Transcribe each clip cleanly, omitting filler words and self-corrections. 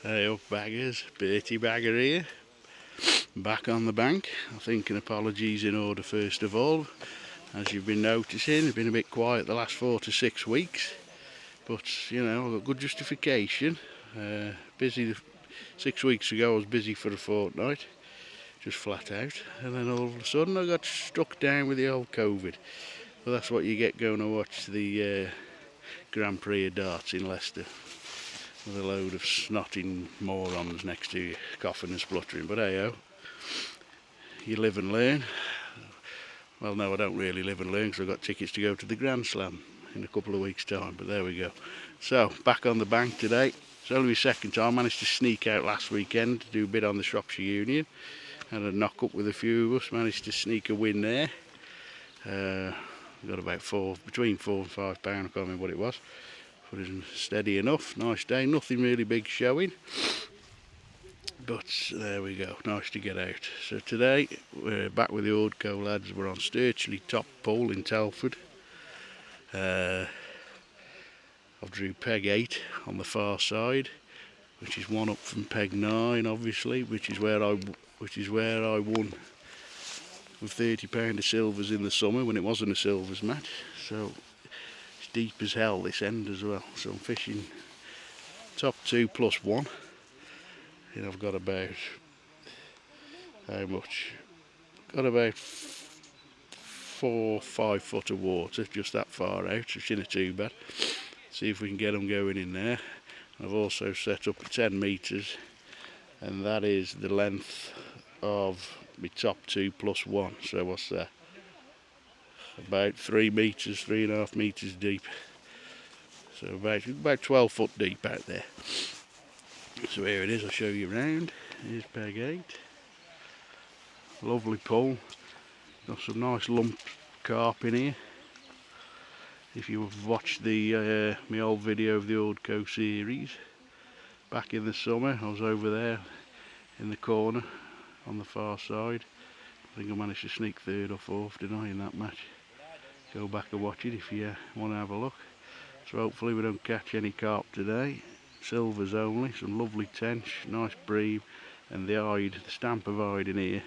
Hey up baggers, Bertie Bagger here, back on the bank. I think an apology's in order first of all. As you've been noticing, it's been a bit quiet the last 4 to 6 weeks, but you know, I've got good justification. Busy 6 weeks ago, I was busy for a fortnight, just flat out, and then all of a sudden I got struck down with the old COVID. Well, that's what you get going to watch the Grand Prix of darts in Leicester, with a load of snotting morons next to you, coughing and spluttering. But hey-ho, you live and learn. Well, no, I don't really live and learn because I've got tickets to go to the Grand Slam in a couple of weeks' time, but there we go. So, back on the bank today. It's only my second time. I managed to sneak out last weekend to do a bit on the Shropshire Union. Had a knock up with a few of us, managed to sneak a win there. Got about between £4 and £5, I can't remember what it was. But it was steady enough, nice day, nothing really big showing. But there we go, nice to get out. So today we're back with the Ordco lads. We're on Stirchley top pole in Telford. I've drew peg 8 on the far side, which is one up from peg 9, obviously, which is where I won with £30 of silvers in the summer when it wasn't a silvers match. So it's deep as hell this end as well. So I'm fishing top 2 plus 1. And I've got about, how much? Got about 4 or 5 foot of water, just that far out, which isn't too bad. See if we can get them going in there. I've also set up 10 metres, and that is the length of my top 2 plus 1. So what's that? About 3 metres, 3.5 metres deep. So about 12 foot deep out there. So here it is, I'll show you around. Here's peg 8. Lovely pull. Got some nice lump carp in here. If you've watched the my old video of the Ordco series, back in the summer, I was over there in the corner on the far side. I think I managed to sneak 3rd or 4th, didn't I, in that match. Go back and watch it if you want to have a look. So hopefully we don't catch any carp today. Silvers only, some lovely tench, nice bream, and the stamp of hide in here,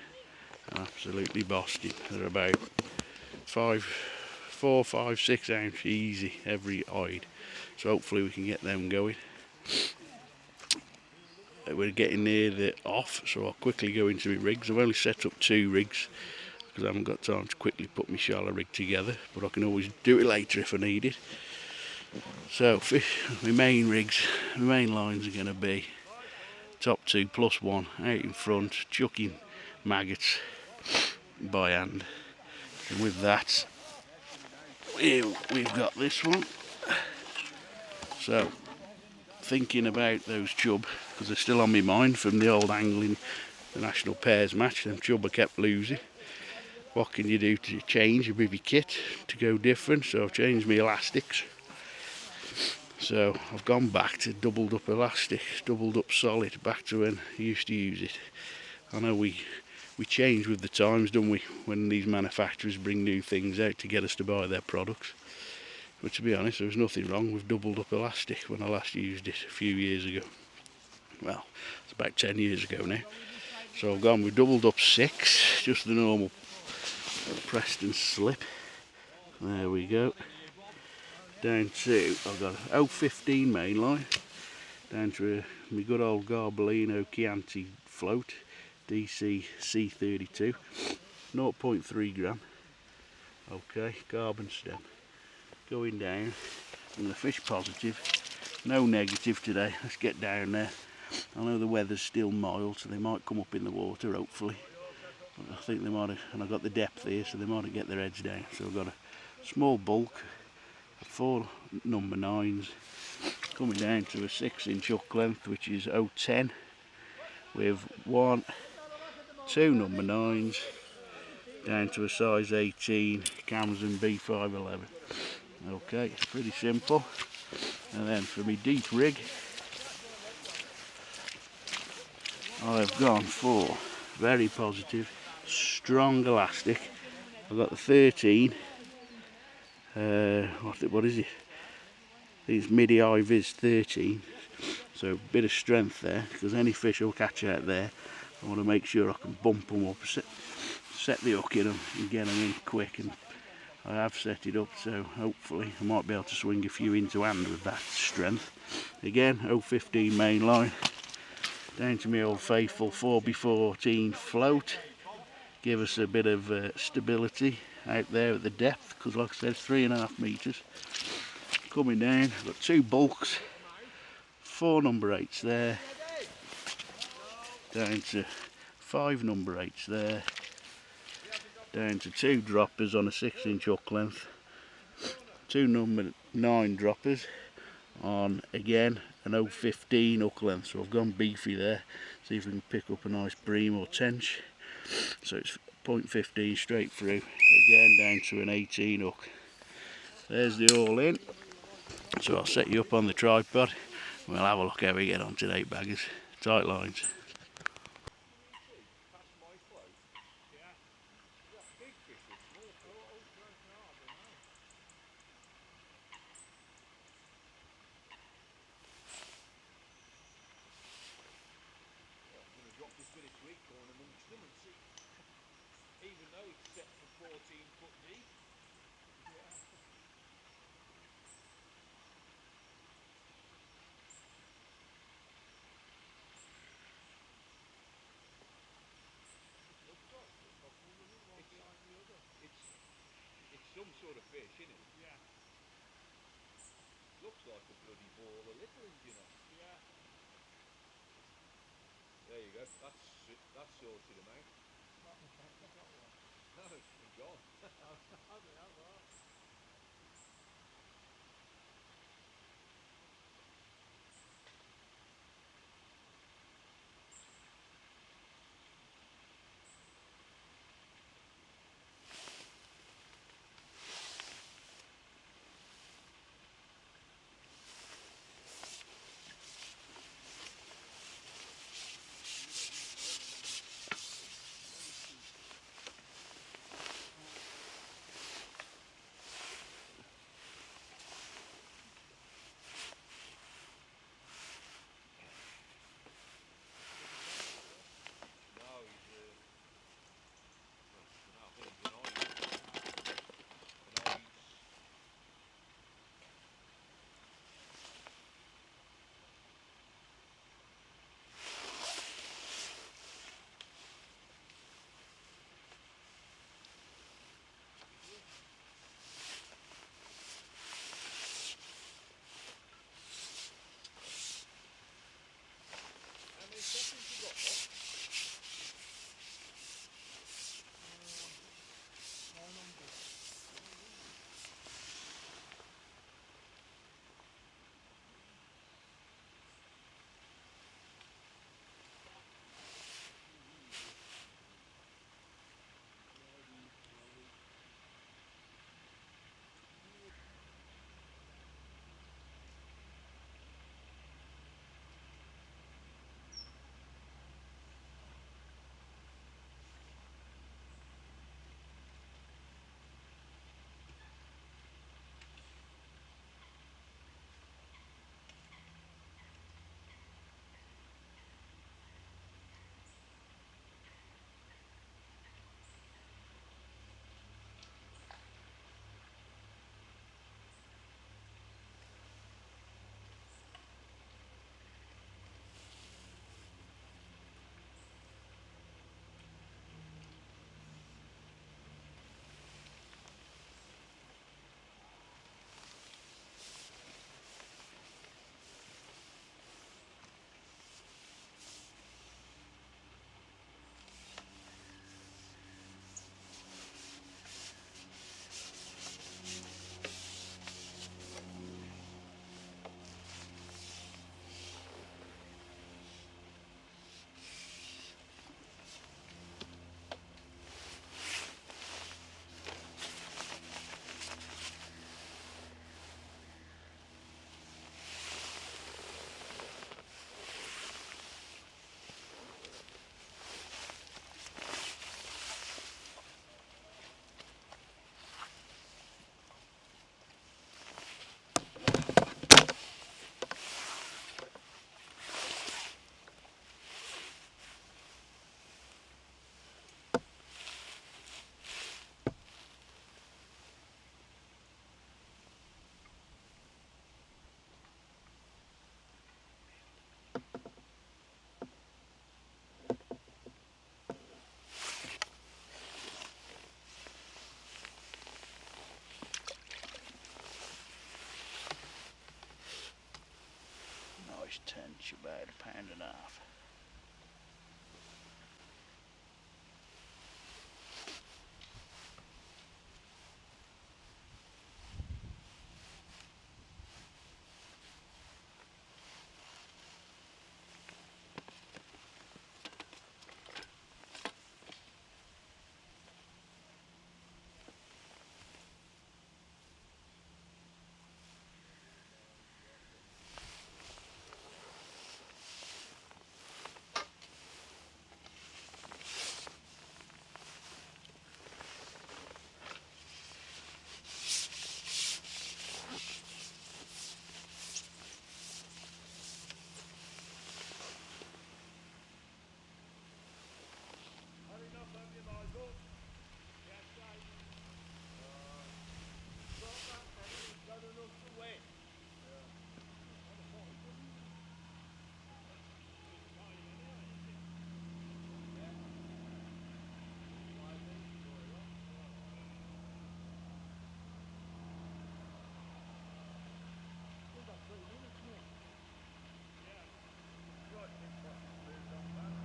absolutely bossed it. They're about 4, 5, 6 ounce easy every hide. So hopefully we can get them going. We're getting near the off, so I'll quickly go into my rigs. I've only set up 2 rigs because I haven't got time to quickly put my shallow rig together, but I can always do it later if I need it. So my main rigs, my main lines are going to be top 2 plus 1 out in front, chucking maggots by hand. And with that, we've got this one. So thinking about those chub, because they're still on my mind from the old angling, the national pairs match. Them chub I kept losing. What can you do to change your bivvy kit to go different? So I've changed my elastics. So I've gone back to doubled up elastic, doubled up solid, back to when I used to use it. I know we change with the times, don't we, when these manufacturers bring new things out to get us to buy their products. But to be honest, there was nothing wrong with doubled up elastic when I last used it a few years ago. Well, it's about 10 years ago now. So I've gone with doubled up 6, just the normal pressed and slip. There we go. Down to, I've got an 015 mainline, down to my good old Garbolino Chianti float, DC C32, 0.3 gram, okay, carbon stem. Going down, I'm going to fish positive, no negative today. Let's get down there. I know the weather's still mild, so they might come up in the water, hopefully. But I think they might have, and I've got the depth here, so they might have get their heads down. So I've got a small bulk, 4 number 9s, coming down to a 6-inch hook length, which is 010, with 1, 2 number 9s, down to a size 18 Camson B511. Okay, it's pretty simple. And then for my deep rig, I've gone for very positive, strong elastic. I've got the 13. What is it? It's MIDI iViz 13. So a bit of strength there, because any fish will catch out there, I want to make sure I can bump them up, set the hook in them and get them in quick, and I have set it up, so hopefully I might be able to swing a few into hand with that strength. Again, 015 main line, down to my old faithful 4x14 float, give us a bit of stability out there at the depth, because like I said, 3.5 metres. Coming down, I've got 2 bulks, 4 number 8s there, down to 5 number 8s there, down to 2 droppers on a 6-inch hook length, 2 number 9 droppers on again an 015 hook length. So I've gone beefy there, see if we can pick up a nice bream or tench. So it's 0.15 straight through, again down to an 18 hook. There's the all in. So I'll set you up on the tripod and we'll have a look how we get on today, baggers. Tight lines. Even though it's set for 14 foot deep. It's some sort of fish, isn't it? Yeah. Looks like a bloody ball of little ones, you know. Yeah. There you go. That's sorted him out. No, it's gone. Each about £1.50. Had enough of you, Michael? Yes, Dave. Got that many, he's got enough to win. Yeah. What a fault, wouldn't he? It's time anyway, isn't it? Yeah. 5 minutes for it, yeah. Still got 3 minutes more. Yeah. Right, big boss's moved on back.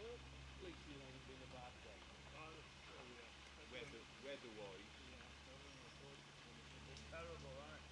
At least it hasn't been a bad day. Oh, yeah. Weather-wise. Yeah, I don't know, I thought it was going to be a bit terrible, right?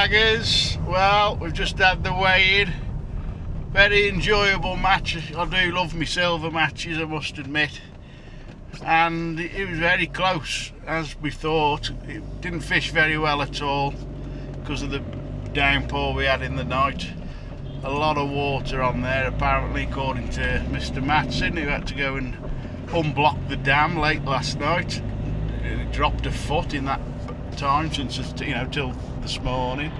baggers. Well, we've just had the weigh-in. Very enjoyable match. I do love my silver matches, I must admit. And it was very close, as we thought. It didn't fish very well at all because of the downpour we had in the night. A lot of water on there, apparently, according to Mr. Matson, who had to go and unblock the dam late last night. It dropped a foot in that time since, you know, till this morning.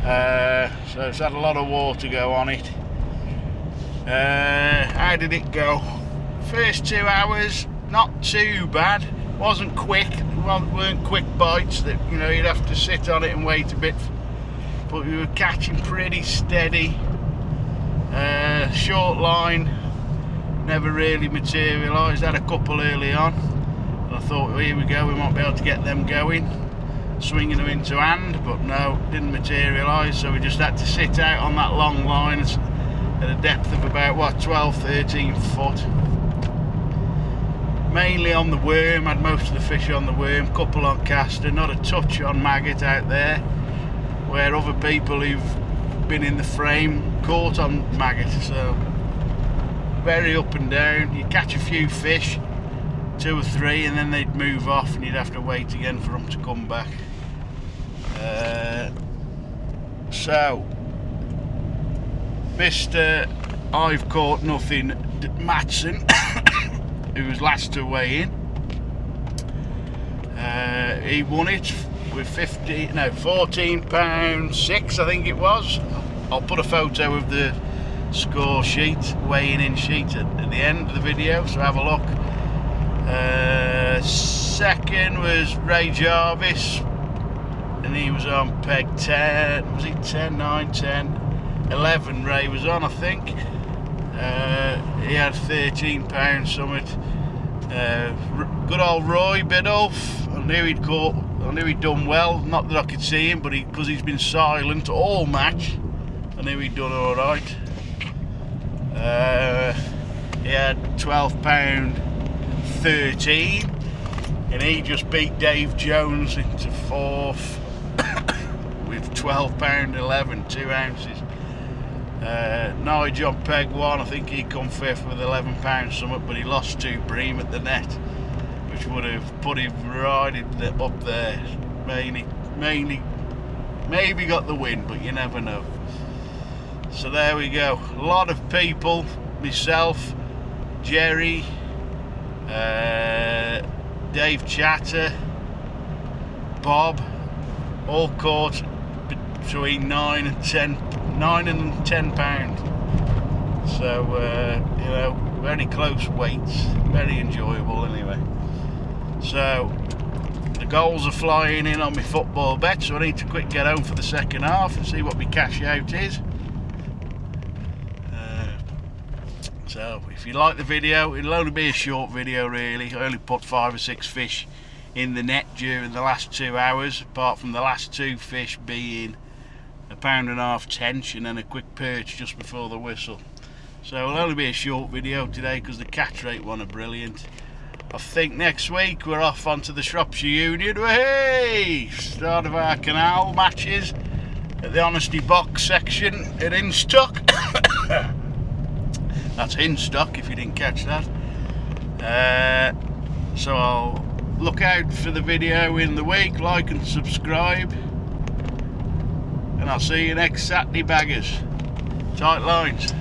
So it's had a lot of water go on it. How did it go? First 2 hours, not too bad. Wasn't quick. Weren't quick bites that, you know, you'd have to sit on it and wait a bit. But we were catching pretty steady. Short line never really materialised. Had a couple early on. And I thought, well, here we go, we might be able to get them going. Swinging them into hand, but no, didn't materialise. So we just had to sit out on that long line at a depth of about, what, 12-13 foot. Mainly on the worm, had most of the fish on the worm, couple on caster, not a touch on maggot out there, where other people who've been in the frame caught on maggot. So very up and down. You catch a few fish, 2 or 3, and then they'd move off and you'd have to wait again for them to come back. So Mr. I've caught nothing Matson, who was last to weigh in, he won it with 14 pound 6, I think it was. I'll put a photo of the score sheet, weighing in sheet at the end of the video, so have a look. Second was Ray Jarvis, and he was on peg 10, was it 10, 9, 10, 11 Ray was on, I think. He had 13 pounds something. Good old Roy Biddulph, I knew he'd done well, not that I could see him, but because he's been silent all match, I knew he'd done alright. He had £12 13, and he just beat Dave Jones into 4th with £12 11, 2 ounces. Nigel on peg 1, I think he come 5th with £11 something, but he lost 2 bream at the net, which would have put him right up there. Maybe got the win, but you never know. So there we go. A lot of people, myself, Jerry, Dave Chatter, Bob, all caught between 9 and 10 pound. So you know, very close weights, very enjoyable anyway. So the goals are flying in on my football bet, so I need to quick get home for the second half and see what my cash out is. So if you like the video, it'll only be a short video really. I only put 5 or 6 fish in the net during the last 2 hours, apart from the last 2 fish being £1.5 tench and then a quick perch just before the whistle. So it'll only be a short video today because the catch rate one are brilliant. I think next week we're off onto the Shropshire Union. Hey! Start of our canal matches at the Honesty Box section at Instock. That's Instock if you didn't catch that. So I'll look out for the video in the week, like and subscribe, and I'll see you next Saturday, baggers. Tight lines.